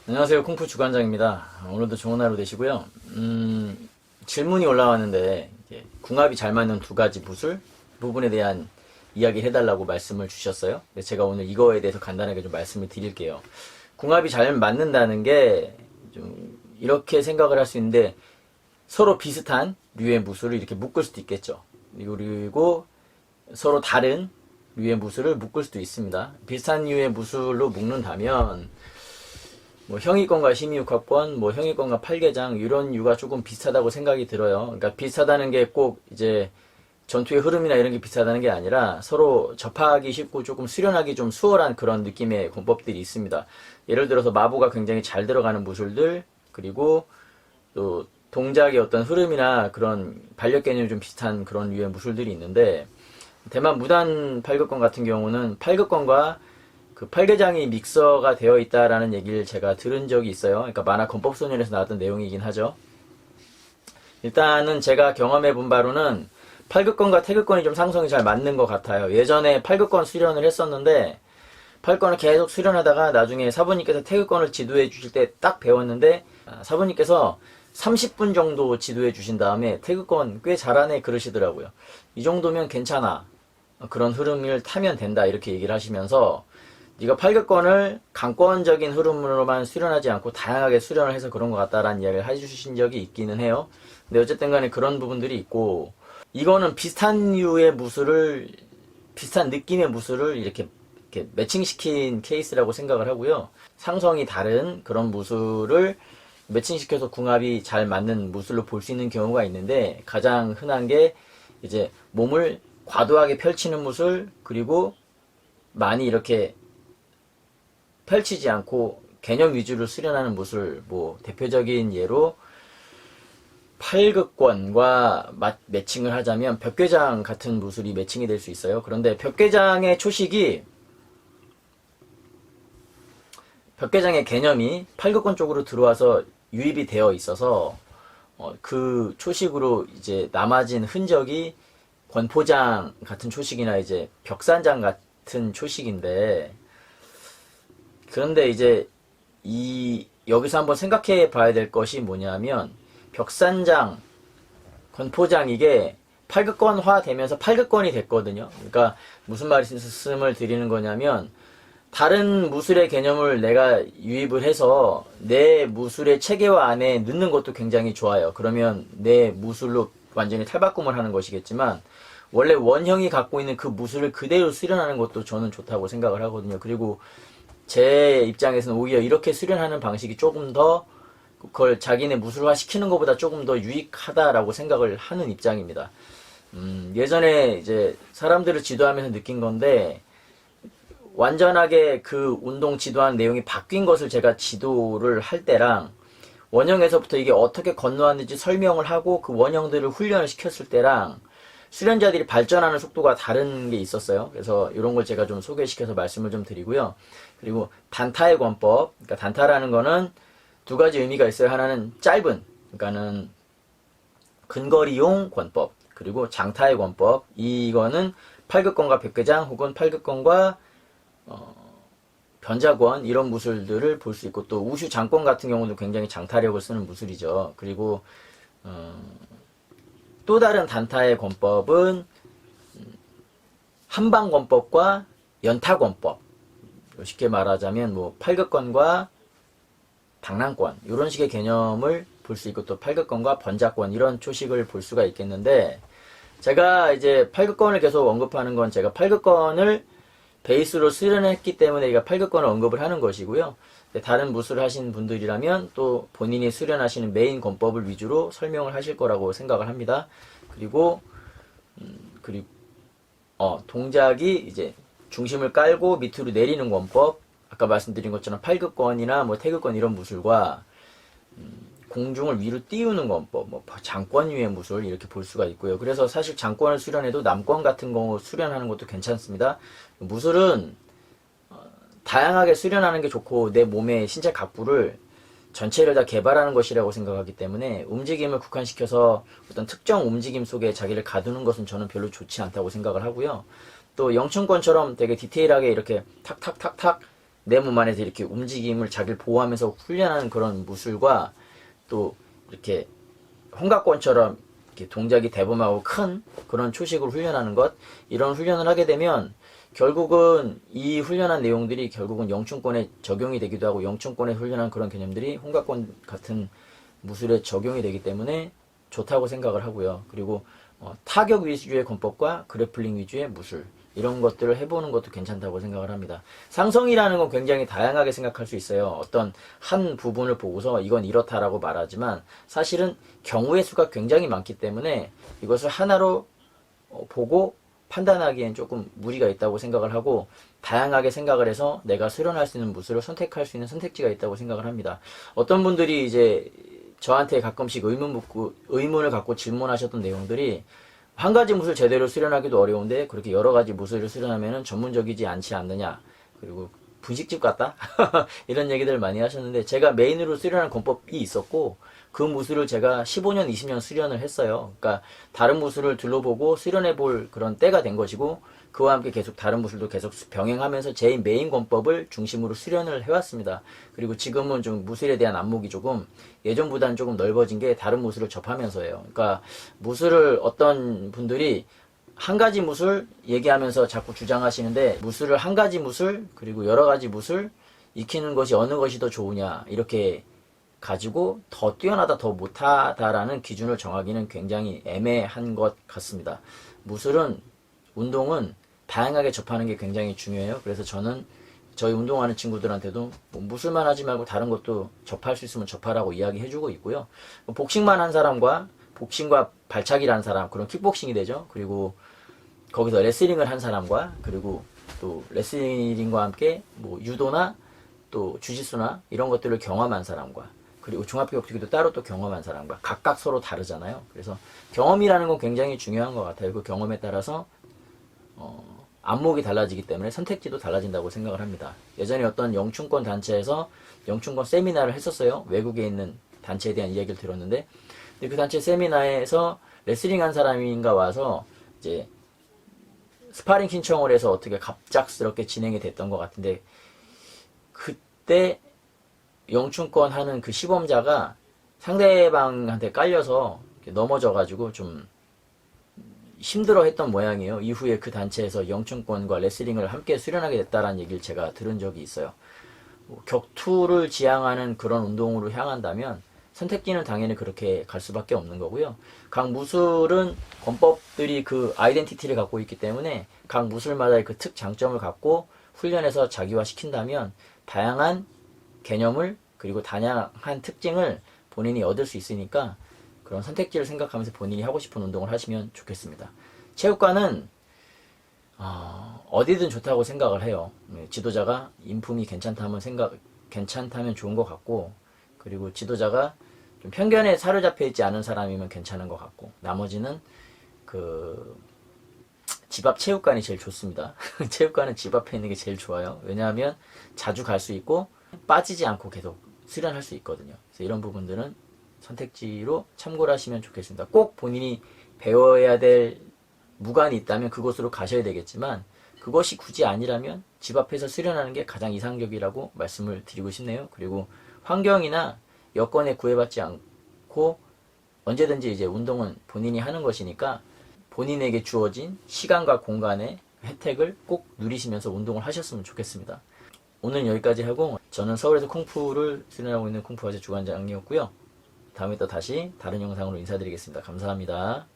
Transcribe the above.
안녕하세요. 콩푸 주관장입니다. 오늘도 좋은 하루 되시고요. 질문이 올라왔는데 이제 궁합이 잘 맞는 두 가지 무술 부분에 대한 이야기 해달라고 말씀을 주셨어요. 그래서 제가 오늘 이거에 대해서 간단하게 좀 말씀을 드릴게요. 궁합이 잘 맞는다는 게 좀 이렇게 생각을 할 수 있는데 서로 비슷한 류의 무술을 이렇게 묶을 수도 있겠죠. 그리고 서로 다른 류의 무술을 묶을 수도 있습니다. 비슷한 류의 무술로 묶는다면 뭐 형이권과 심의육학권, 뭐 형이권과 팔계장 이런 유가 조금 비슷하다고 생각이 들어요. 그러니까 비슷하다는 게 꼭 이제 전투의 흐름이나 이런 게 비슷하다는 게 아니라 서로 접하기 쉽고 조금 수련하기 좀 수월한 그런 느낌의 권법들이 있습니다. 예를 들어서 마부가 굉장히 잘 들어가는 무술들, 그리고 또 동작의 어떤 흐름이나 그런 반력 개념이 좀 비슷한 그런 류의 무술들이 있는데, 대만 무단 팔극권 같은 경우는 팔극권과 그 팔계장이 믹서가 되어 있다라는 얘기를 제가 들은 적이 있어요. 그러니까 만화 건법소년에서 나왔던 내용이긴 하죠. 일단은 제가 경험해 본 바로는 팔극권과 태극권이 좀 상성이 잘 맞는 것 같아요. 예전에 팔극권 수련을 했었는데 팔극권을 계속 수련하다가 나중에 사부님께서 태극권을 지도해 주실 때 딱 배웠는데 사부님께서 30분 정도 지도해 주신 다음에 태극권 꽤 잘하네 그러시더라고요. 이 정도면 괜찮아. 그런 흐름을 타면 된다 이렇게 얘기를 하시면서 네가 팔극권을 강권적인 흐름으로만 수련하지 않고 다양하게 수련을 해서 그런 것 같다라는 이야기를 해주신 적이 있기는 해요. 근데 어쨌든 간에 그런 부분들이 있고, 이거는 비슷한 류의 무술을, 비슷한 느낌의 무술을 이렇게 매칭시킨 케이스라고 생각을 하고요. 상성이 다른 그런 무술을 매칭시켜서 궁합이 잘 맞는 무술로 볼 수 있는 경우가 있는데, 가장 흔한 게 이제 몸을 과도하게 펼치는 무술, 그리고 많이 이렇게 펼치지 않고 개념 위주로 수련하는 무술, 뭐 대표적인 예로 팔극권과 매칭을 하자면 벽궤장 같은 무술이 매칭이 될 수 있어요. 그런데 벽궤장의 초식이, 벽궤장의 개념이 팔극권 쪽으로 들어와서 유입이 되어 있어서 그 초식으로 이제 남아진 흔적이 권포장 같은 초식이나 이제 벽산장 같은 초식인데, 그런데 이제 여기서 한번 생각해 봐야 될 것이 뭐냐면, 벽산장, 권포장 이게 팔극권화 되면서 팔극권이 됐거든요. 그러니까 무슨 말씀을 드리는 거냐면, 다른 무술의 개념을 내가 유입을 해서 내 무술의 체계화 안에 넣는 것도 굉장히 좋아요. 그러면 내 무술로 완전히 탈바꿈을 하는 것이겠지만, 원래 원형이 갖고 있는 그 무술을 그대로 수련하는 것도 저는 좋다고 생각을 하거든요. 그리고 제 입장에서는 오히려 이렇게 수련하는 방식이 조금 더 그걸 자기네 무술화 시키는 것보다 조금 더 유익하다라고 생각을 하는 입장입니다. 예전에 이제 사람들을 지도하면서 느낀 건데, 완전하게 그 운동 지도한 내용이 바뀐 것을 제가 지도를 할 때랑 원형에서부터 이게 어떻게 건너왔는지 설명을 하고 그 원형들을 훈련을 시켰을 때랑 수련자들이 발전하는 속도가 다른 게 있었어요. 그래서 이런 걸 제가 좀 소개시켜서 말씀을 좀 드리고요. 그리고 단타의 권법, 그러니까 단타라는 거는 두 가지 의미가 있어요. 하나는 짧은, 그러니까는 근거리용 권법, 그리고 장타의 권법. 이거는 팔극권과 백궤장 혹은 팔극권과 변자권 이런 무술들을 볼 수 있고, 또 우슈 장권 같은 경우도 굉장히 장타력을 쓰는 무술이죠. 그리고 또 다른 단타의 권법은 한방권법과 연타권법. 쉽게 말하자면 뭐 팔극권과 당랑권 이런 식의 개념을 볼 수 있고, 또 팔극권과 번자권 이런 초식을 볼 수가 있겠는데, 제가 이제 팔극권을 계속 언급하는 건 제가 팔극권을 베이스로 수련했기 때문에 이가 팔극권을 언급을 하는 것이고요. 다른 무술을 하신 분들이라면 또 본인이 수련하시는 메인 권법을 위주로 설명을 하실 거라고 생각을 합니다. 그리고 동작이 이제 중심을 깔고 밑으로 내리는 권법, 아까 말씀드린 것처럼 팔극권이나 뭐 태극권 이런 무술과 공중을 위로 띄우는 권법, 뭐 장권류의 무술 이렇게 볼 수가 있고요. 그래서 사실 장권을 수련해도 남권 같은 경우 수련하는 것도 괜찮습니다. 무술은 다양하게 수련하는 게 좋고, 내 몸의 신체 각부를 전체를 다 개발하는 것이라고 생각하기 때문에 움직임을 국한시켜서 어떤 특정 움직임 속에 자기를 가두는 것은 저는 별로 좋지 않다고 생각을 하고요. 또 영춘권처럼 되게 디테일하게 이렇게 탁탁탁탁 내 몸 안에서 이렇게 움직임을 자기를 보호하면서 훈련하는 그런 무술과 또 이렇게 홍각권처럼 이렇게 동작이 대범하고 큰 그런 초식으로 훈련하는 것, 이런 훈련을 하게 되면 결국은 이 훈련한 내용들이 결국은 영춘권에 적용이 되기도 하고, 영춘권에 훈련한 그런 개념들이 홍각권 같은 무술에 적용이 되기 때문에 좋다고 생각을 하고요. 그리고 타격 위주의 권법과 그래플링 위주의 무술, 이런 것들을 해보는 것도 괜찮다고 생각을 합니다. 상성이라는 건 굉장히 다양하게 생각할 수 있어요. 어떤 한 부분을 보고서 이건 이렇다라고 말하지만 사실은 경우의 수가 굉장히 많기 때문에 이것을 하나로 보고 판단하기엔 조금 무리가 있다고 생각을 하고, 다양하게 생각을 해서 내가 수련할 수 있는 무술을 선택할 수 있는 선택지가 있다고 생각을 합니다. 어떤 분들이 이제 저한테 가끔씩 의문을 갖고 질문하셨던 내용들이, 한 가지 무술 제대로 수련하기도 어려운데 그렇게 여러 가지 무술을 수련하면 전문적이지 않지 않느냐, 그리고 분식집 같다 이런 얘기들 많이 하셨는데, 제가 메인으로 수련한 권법이 있었고 그 무술을 제가 15년 20년 수련을 했어요. 그러니까 다른 무술을 둘러보고 수련해 볼 그런 때가 된 것이고, 그와 함께 계속 다른 무술도 계속 병행하면서 제 메인 권법을 중심으로 수련을 해왔습니다. 그리고 지금은 좀 무술에 대한 안목이 조금 예전보다는 조금 넓어진 게 다른 무술을 접하면서예요. 그러니까 무술을 어떤 분들이 한 가지 무술 얘기하면서 자꾸 주장하시는데, 무술을 한 가지 무술 그리고 여러 가지 무술 익히는 것이 어느 것이 더 좋으냐, 이렇게 가지고 더 뛰어나다 더 못하다라는 기준을 정하기는 굉장히 애매한 것 같습니다. 무술은, 운동은 다양하게 접하는 게 굉장히 중요해요. 그래서 저는 저희 운동하는 친구들한테도 뭐 무술만 하지 말고 다른 것도 접할 수 있으면 접하라고 이야기해주고 있고요. 복싱만 한 사람과 복싱과 발차기를 한 사람, 그런 킥복싱이 되죠. 그리고 거기서 레슬링을 한 사람과, 그리고 또 레슬링과 함께 뭐 유도나 또 주짓수나 이런 것들을 경험한 사람과, 그리고 종합격투기도 따로 또 경험한 사람과 각각 서로 다르잖아요. 그래서 경험이라는 건 굉장히 중요한 것 같아요. 그 경험에 따라서 안목이 달라지기 때문에 선택지도 달라진다고 생각을 합니다. 예전에 어떤 영춘권 단체에서 영춘권 세미나를 했었어요. 외국에 있는 단체에 대한 이야기를 들었는데, 근데 그 단체 세미나에서 레슬링 한 사람인가 와서 이제 스파링 신청을 해서 어떻게 갑작스럽게 진행이 됐던 것 같은데, 그때 영춘권 하는 그 시범자가 상대방한테 깔려서 넘어져가지고 좀 힘들어했던 모양이에요. 이후에 그 단체에서 영춘권과 레슬링을 함께 수련하게 됐다라는 얘기를 제가 들은 적이 있어요. 격투를 지향하는 그런 운동으로 향한다면 선택지는 당연히 그렇게 갈 수밖에 없는 거고요. 각 무술은 권법들이 그 아이덴티티를 갖고 있기 때문에 각 무술마다의 그 특장점을 갖고 훈련해서 자기화시킨다면 다양한 개념을, 그리고 다양한 특징을 본인이 얻을 수 있으니까 그런 선택지를 생각하면서 본인이 하고 싶은 운동을 하시면 좋겠습니다. 체육관은 어디든 좋다고 생각을 해요. 지도자가 인품이 괜찮다면 좋은 것 같고, 그리고 지도자가 좀 편견에 사로잡혀 있지 않은 사람이면 괜찮은 것 같고, 나머지는 집 앞 체육관이 제일 좋습니다. 체육관은 집 앞에 있는 게 제일 좋아요. 왜냐하면 자주 갈 수 있고 빠지지 않고 계속 수련할 수 있거든요. 그래서 이런 부분들은 선택지로 참고를 하시면 좋겠습니다. 꼭 본인이 배워야 될 무관이 있다면 그곳으로 가셔야 되겠지만, 그것이 굳이 아니라면 집 앞에서 수련하는 게 가장 이상적이라고 말씀을 드리고 싶네요. 그리고 환경이나 여건에 구애받지 않고 언제든지 이제 운동은 본인이 하는 것이니까 본인에게 주어진 시간과 공간의 혜택을 꼭 누리시면서 운동을 하셨으면 좋겠습니다. 오늘 여기까지 하고, 저는 서울에서 쿵푸를 수련하고 있는 쿵푸 아재 주관장이었고요. 다음에 또 다시 다른 영상으로 인사드리겠습니다. 감사합니다.